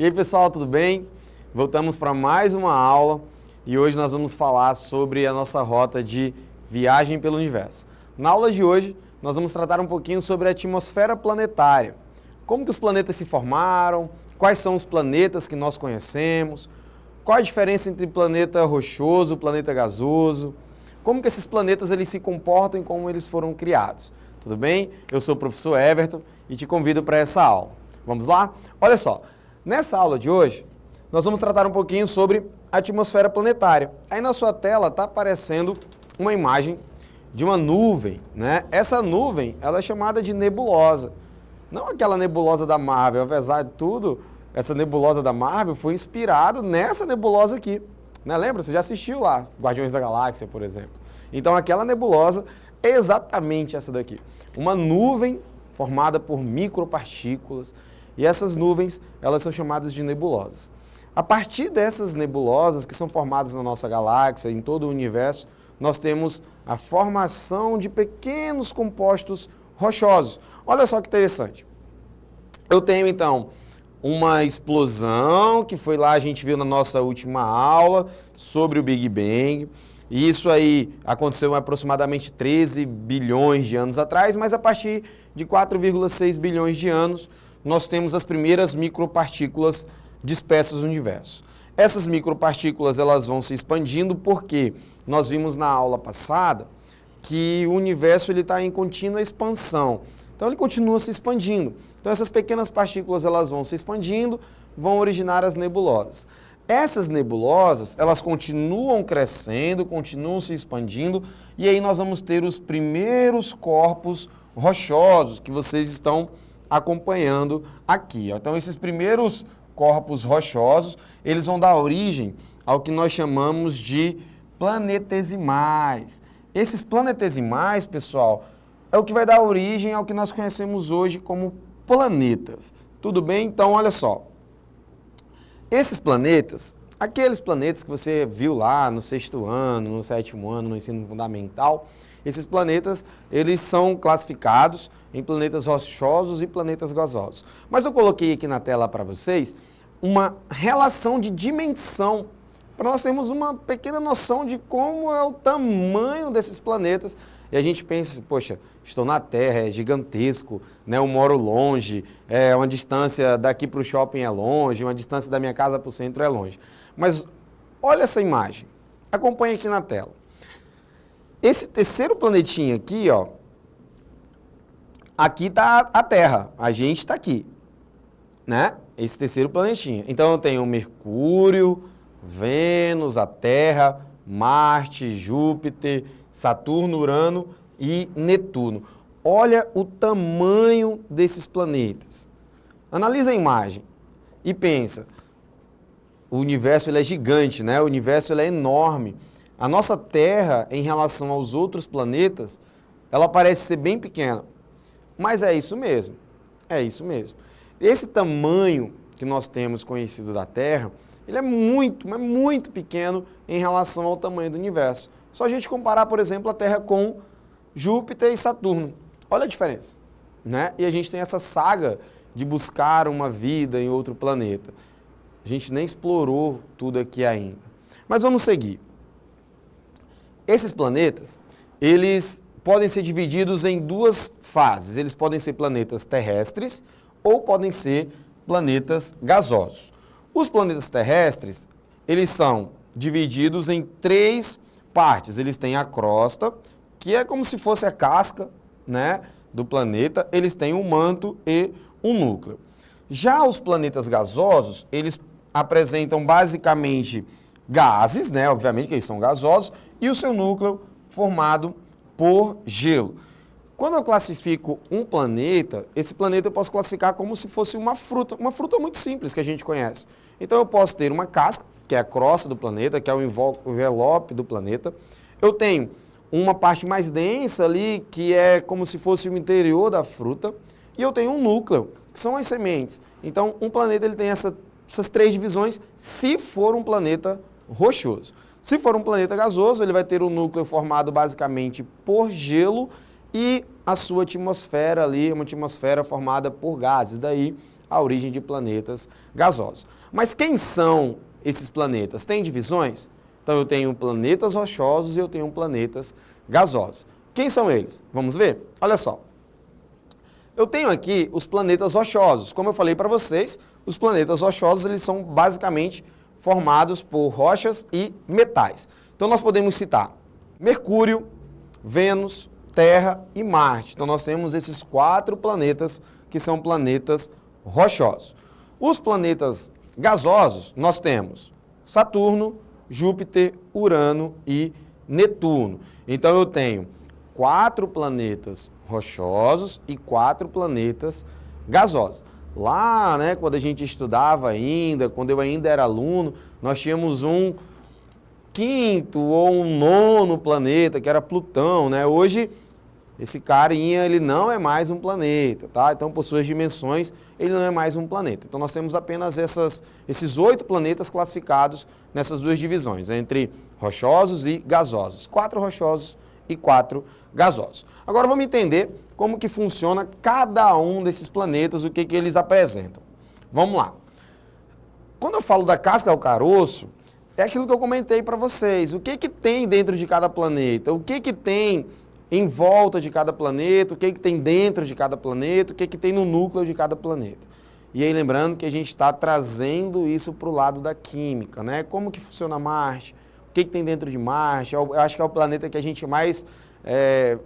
E aí pessoal, tudo bem? Voltamos para mais uma aula e hoje nós vamos falar sobre a nossa rota de viagem pelo universo. Na aula de hoje nós vamos tratar um pouquinho sobre a atmosfera planetária. Como que os planetas se formaram, quais são os planetas que nós conhecemos, qual a diferença entre planeta rochoso e planeta gasoso, como que esses planetas eles se comportam e como eles foram criados. Tudo bem? Eu sou o professor Everton e te convido para essa aula. Vamos lá? Olha só, nessa aula de hoje nós vamos tratar um pouquinho sobre a atmosfera planetária. Aí na sua tela está aparecendo uma imagem de uma nuvem, né? Essa nuvem ela é chamada de nebulosa. Não aquela nebulosa da Marvel, apesar de tudo, essa nebulosa da Marvel foi inspirada nessa nebulosa aqui. Né? Lembra? Você já assistiu lá, Guardiões da Galáxia, por exemplo. Então aquela nebulosa é exatamente essa daqui. Uma nuvem formada por micropartículas e essas nuvens elas são chamadas de nebulosas. A partir dessas nebulosas que são formadas na nossa galáxia, em todo o universo, nós temos a formação de pequenos compostos rochosos. Olha só que interessante. Eu tenho então uma explosão que foi lá, a gente viu na nossa última aula sobre o Big Bang. E isso aí aconteceu aproximadamente 13 bilhões de anos atrás, mas a partir de 4,6 bilhões de anos, nós temos as primeiras micropartículas dispersas no universo. Essas micropartículas elas vão se expandindo porque nós vimos na aula passada que o universo está em contínua expansão. Então ele continua se expandindo. Então essas pequenas partículas elas vão se expandindo, vão originar as nebulosas. Essas nebulosas, elas continuam crescendo, continuam se expandindo, e aí nós vamos ter os primeiros corpos rochosos que vocês estão acompanhando aqui. Então esses primeiros corpos rochosos, eles vão dar origem ao que nós chamamos de planetesimais. Esses planetesimais, pessoal, é o que vai dar origem ao que nós conhecemos hoje como planetas. Tudo bem? Então, olha só. Esses planetas, aqueles planetas que você viu lá no 6º ano, no 7º ano, no ensino fundamental, esses planetas, eles são classificados em planetas rochosos e planetas gasosos. Mas eu coloquei aqui na tela para vocês uma relação de dimensão, para nós termos uma pequena noção de como é o tamanho desses planetas. E a gente pensa, poxa, estou na Terra, é gigantesco, né? Eu moro longe, uma distância daqui para o shopping é longe, uma distância da minha casa para o centro é longe. Mas olha essa imagem, acompanhe aqui na tela. Esse terceiro planetinha aqui, ó, aqui está a Terra, a gente está aqui, né? Esse terceiro planetinha. Então eu tenho Mercúrio, Vênus, a Terra, Marte, Júpiter, Saturno, Urano e Netuno. Olha o tamanho desses planetas. Analisa a imagem e pensa, o universo ele é gigante, né? O universo ele é enorme. A nossa Terra, em relação aos outros planetas, ela parece ser bem pequena. Mas é isso mesmo, é isso mesmo. Esse tamanho que nós temos conhecido da Terra, ele é muito, mas muito pequeno em relação ao tamanho do universo. Só a gente comparar, por exemplo, a Terra com Júpiter e Saturno. Olha a diferença, né? E a gente tem essa saga de buscar uma vida em outro planeta. A gente nem explorou tudo aqui ainda. Mas vamos seguir. Esses planetas, eles podem ser divididos em duas fases. Eles podem ser planetas terrestres ou podem ser planetas gasosos. Os planetas terrestres, eles são divididos em três partes. Eles têm a crosta, que é como se fosse a casca, né, do planeta. Eles têm um manto e um núcleo. Já os planetas gasosos, eles apresentam basicamente gases, né, obviamente que eles são gasosos, e o seu núcleo formado por gelo. Quando eu classifico um planeta, esse planeta eu posso classificar como se fosse uma fruta muito simples que a gente conhece. Então eu posso ter uma casca, que é a crosta do planeta, que é o envelope do planeta. Eu tenho uma parte mais densa ali, que é como se fosse o interior da fruta. E eu tenho um núcleo, que são as sementes. Então um planeta ele tem essas três divisões, se for um planeta rochoso. Se for um planeta gasoso, ele vai ter um núcleo formado basicamente por gelo e a sua atmosfera ali, uma atmosfera formada por gases. Daí a origem de planetas gasosos. Mas quem são esses planetas? Tem divisões? Então eu tenho planetas rochosos e eu tenho planetas gasosos. Quem são eles? Vamos ver? Olha só. Eu tenho aqui os planetas rochosos. Como eu falei para vocês, os planetas rochosos eles são basicamente formados por rochas e metais. Então nós podemos citar Mercúrio, Vênus, Terra e Marte. Então nós temos esses 4 planetas que são planetas rochosos. Os planetas gasosos nós temos Saturno, Júpiter, Urano e Netuno. Então eu tenho 4 planetas rochosos e 4 planetas gasosos. Lá, né, quando a gente estudava ainda, quando eu ainda era aluno, nós tínhamos um 5º ou um 9º planeta, que era Plutão, né? Hoje, esse carinha, ele não é mais um planeta, tá? Então, por suas dimensões, ele não é mais um planeta. Então, nós temos apenas esses 8 planetas classificados nessas 2 divisões, entre rochosos e gasosos. 4 rochosos e 4 gasosos. Agora, vamos entender como que funciona cada um desses planetas, o que eles apresentam. Vamos lá. Quando eu falo da casca ao caroço, é aquilo que eu comentei para vocês. O que tem dentro de cada planeta? O que tem em volta de cada planeta? O que tem dentro de cada planeta? O que tem no núcleo de cada planeta? E aí, lembrando que a gente está trazendo isso para o lado da química, né? Como que funciona Marte? O que tem dentro de Marte? Eu acho que é o planeta que a gente mais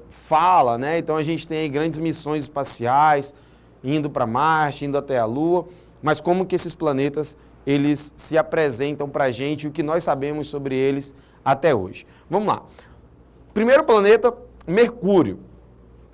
fala, né? Então, a gente tem aí grandes missões espaciais, indo para Marte, indo até a Lua. Mas como que esses planetas eles se apresentam para a gente, o que nós sabemos sobre eles até hoje. Vamos lá. Primeiro planeta, Mercúrio.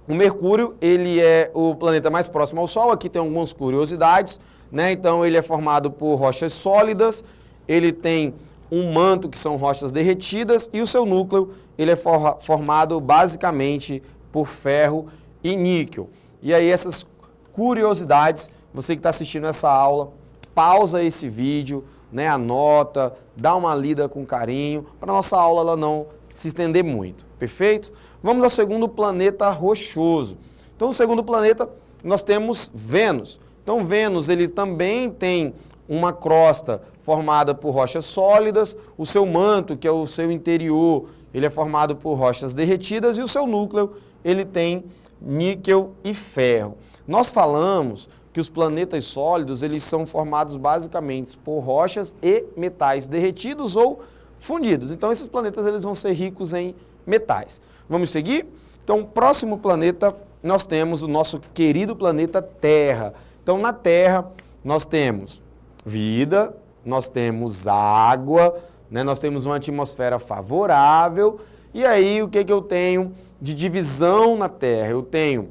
O Mercúrio, ele é o planeta mais próximo ao Sol, aqui tem algumas curiosidades, né? Então, ele é formado por rochas sólidas, ele tem um manto que são rochas derretidas e o seu núcleo, ele é formado basicamente por ferro e níquel. E aí, essas curiosidades, você que está assistindo essa aula, pausa esse vídeo, né, anota, dá uma lida com carinho, para a nossa aula ela não se estender muito, perfeito? Vamos ao segundo planeta rochoso. Então, no segundo planeta, nós temos Vênus. Então, Vênus, ele também tem uma crosta formada por rochas sólidas, o seu manto, que é o seu interior, ele é formado por rochas derretidas e o seu núcleo, ele tem níquel e ferro. Nós falamos que os planetas sólidos, eles são formados basicamente por rochas e metais derretidos ou fundidos. Então, esses planetas eles vão ser ricos em metais. Vamos seguir? Então, próximo planeta, nós temos o nosso querido planeta Terra. Então, na Terra, nós temos vida, nós temos água, né? Nós temos uma atmosfera favorável. E aí, o que eu tenho de divisão na Terra? Eu tenho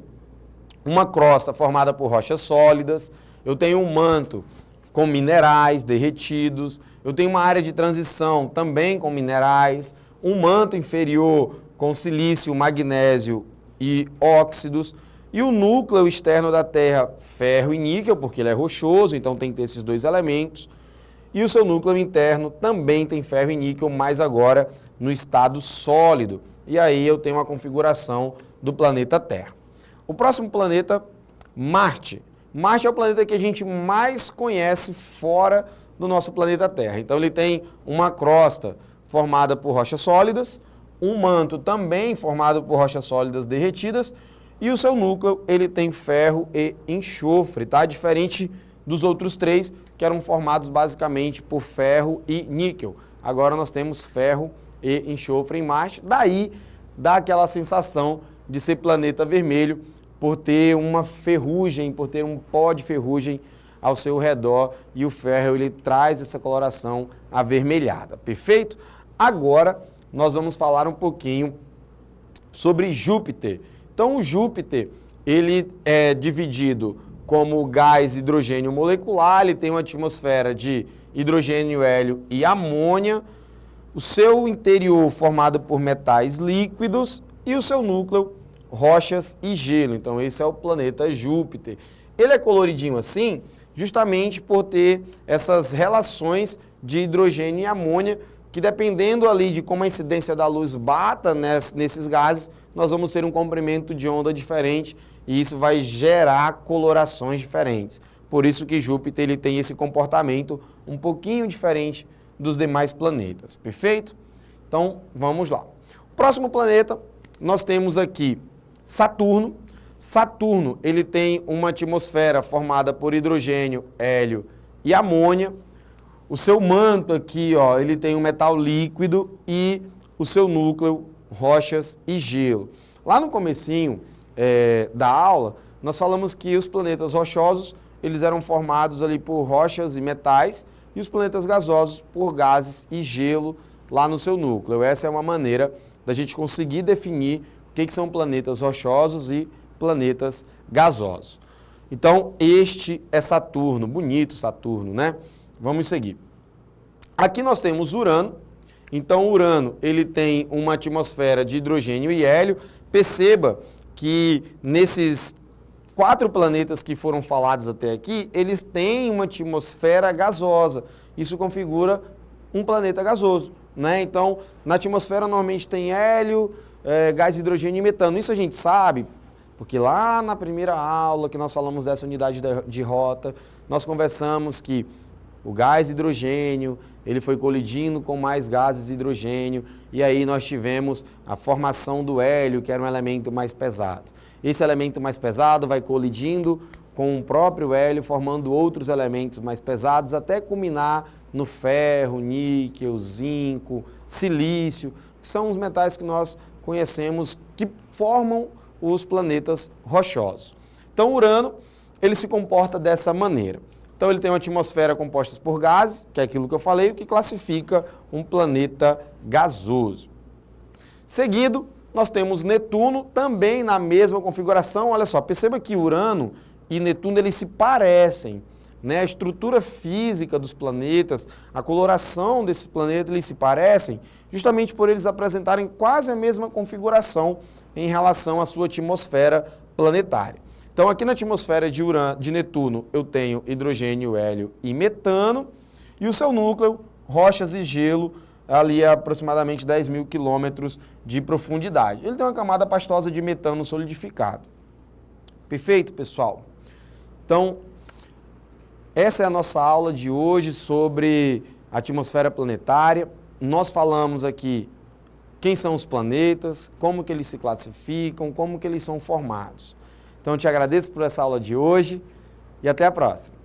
uma crosta formada por rochas sólidas, eu tenho um manto com minerais derretidos, eu tenho uma área de transição também com minerais, um manto inferior com silício, magnésio e óxidos, e o núcleo externo da Terra, ferro e níquel, porque ele é rochoso, então tem que ter esses 2 elementos, e o seu núcleo interno também tem ferro e níquel, mas agora no estado sólido, e aí eu tenho uma configuração do planeta Terra. O próximo planeta, Marte. Marte é o planeta que a gente mais conhece fora do nosso planeta Terra. Então, ele tem uma crosta formada por rochas sólidas, um manto também formado por rochas sólidas derretidas e o seu núcleo, ele tem ferro e enxofre, tá? Diferente dos outros 3, que eram formados basicamente por ferro e níquel. Agora, nós temos ferro e enxofre em Marte. Daí, dá aquela sensação de ser planeta vermelho, por ter uma ferrugem, por ter um pó de ferrugem ao seu redor, e o ferro ele traz essa coloração avermelhada, perfeito? Agora nós vamos falar um pouquinho sobre Júpiter. Então o Júpiter, ele é dividido como gás hidrogênio molecular, ele tem uma atmosfera de hidrogênio, hélio e amônia, o seu interior formado por metais líquidos e o seu núcleo rochas e gelo. Então esse é o planeta Júpiter. Ele é coloridinho assim, justamente por ter essas relações de hidrogênio e amônia, que dependendo ali de como a incidência da luz bata nesses gases, nós vamos ter um comprimento de onda diferente e isso vai gerar colorações diferentes. por isso que Júpiter ele tem esse comportamento um pouquinho diferente dos demais planetas, perfeito? Então, vamos lá. O próximo planeta, nós temos aqui Saturno. Saturno, ele tem uma atmosfera formada por hidrogênio, hélio e amônia. O seu manto aqui, ó, ele tem um metal líquido e o seu núcleo, rochas e gelo. Lá no comecinho da aula, nós falamos que os planetas rochosos, eles eram formados ali por rochas e metais, e os planetas gasosos por gases e gelo lá no seu núcleo. Essa é uma maneira da gente conseguir definir o que são planetas rochosos e planetas gasosos. Então, este é Saturno, bonito Saturno, né? Vamos seguir. Aqui nós temos Urano. Então, Urano, ele tem uma atmosfera de hidrogênio e hélio. Perceba que nesses 4 planetas que foram falados até aqui, eles têm uma atmosfera gasosa. Isso configura um planeta gasoso, né? Então, na atmosfera normalmente tem hélio, gás hidrogênio e metano. Isso a gente sabe, porque lá na primeira aula que nós falamos dessa unidade de rota, nós conversamos que o gás hidrogênio, ele foi colidindo com mais gases hidrogênio, e aí nós tivemos a formação do hélio, que era um elemento mais pesado. Esse elemento mais pesado vai colidindo com o próprio hélio, formando outros elementos mais pesados, até culminar no ferro, níquel, zinco, silício, que são os metais que nós conhecemos que formam os planetas rochosos. Então, Urano, ele se comporta dessa maneira. Então, ele tem uma atmosfera composta por gases, que é aquilo que eu falei, o que classifica um planeta gasoso. Seguido, nós temos Netuno, também na mesma configuração. Olha só, perceba que Urano e Netuno, eles se parecem, né? A estrutura física dos planetas, a coloração desses planetas, eles se parecem, justamente por eles apresentarem quase a mesma configuração em relação à sua atmosfera planetária. Então, aqui na atmosfera de Netuno, eu tenho hidrogênio, hélio e metano, e o seu núcleo, rochas e gelo, ali a aproximadamente 10 mil quilômetros de profundidade. Ele tem uma camada pastosa de metano solidificado. Perfeito, pessoal? Então, essa é a nossa aula de hoje sobre a atmosfera planetária. Nós falamos aqui quem são os planetas, como que eles se classificam, como que eles são formados. Então, eu te agradeço por essa aula de hoje e até a próxima.